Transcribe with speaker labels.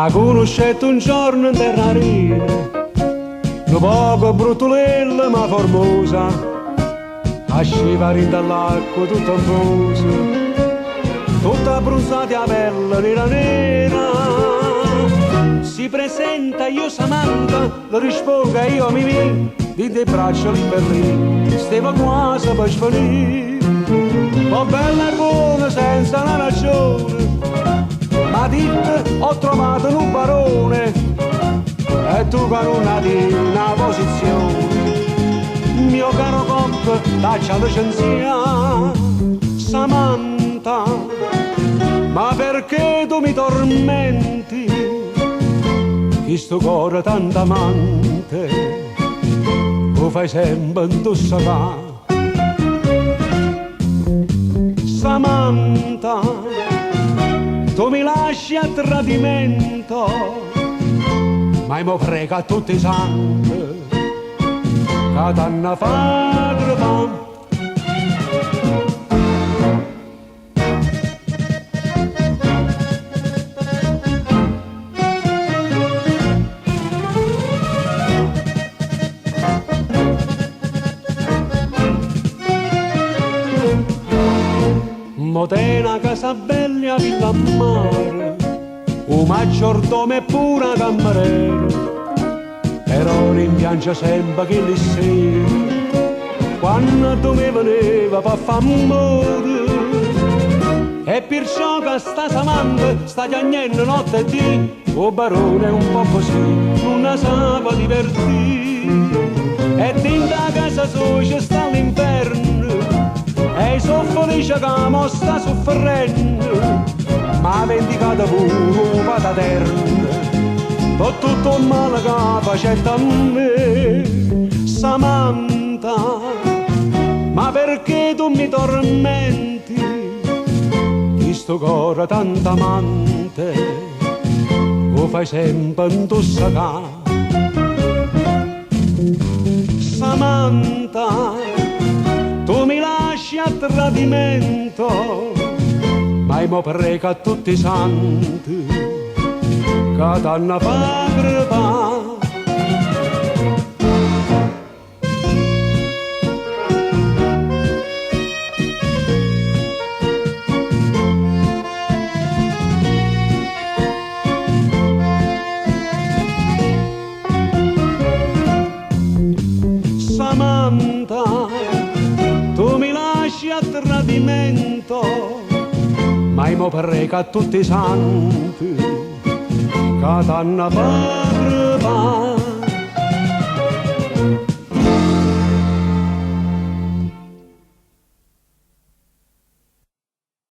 Speaker 1: Ha conosciuto un giorno in terra rina, un poco bruttolella ma formosa, asciva dall'acqua tutta infusa, tutta abbronzata a pelle nera nera. Si presenta, io Samantha, lo rispongo io mi vi, di te braccia lì, stava quasi per svanire. Ma bella e buona senza una ragione, ma dite ho trovato un barone e tu con una posizione. Mio caro cocco, taccia licenziare, Samantha, ma perché tu mi tormenti? Chi sto cuore tanto amante, lo fai sempre indossare. Samantha, tu mi lasci a tradimento, ma mi frega tutti i santi che t'hanno fatto male. Modena, Casabella, Villa a Mare, un maggiordomo e pure cameriere, però rimpiange sempre che li sera, quando tu mi veneva per far amore. E perciò che sta Samantha sta chiagnendo notte e dì, o barone è un po' così, non la sa divertire. E dentro a casa sua c'è sta l'inferno, e sono felice che mo sta soffrendo, ma vendicato pure pataterno, per tutto il male che facetta a me. Samantha, ma perché tu mi tormenti? Chi sto cuore tanto amante, lo fai sempre indossare. Samantha, tu mi lasci a tradimento, ma mi prega a tutti i santi che t'hanno fatto crepare. Samantha, tu mi lasci a tradimento, ma mi prega a tutti i santi che t'hanno fatto crepare.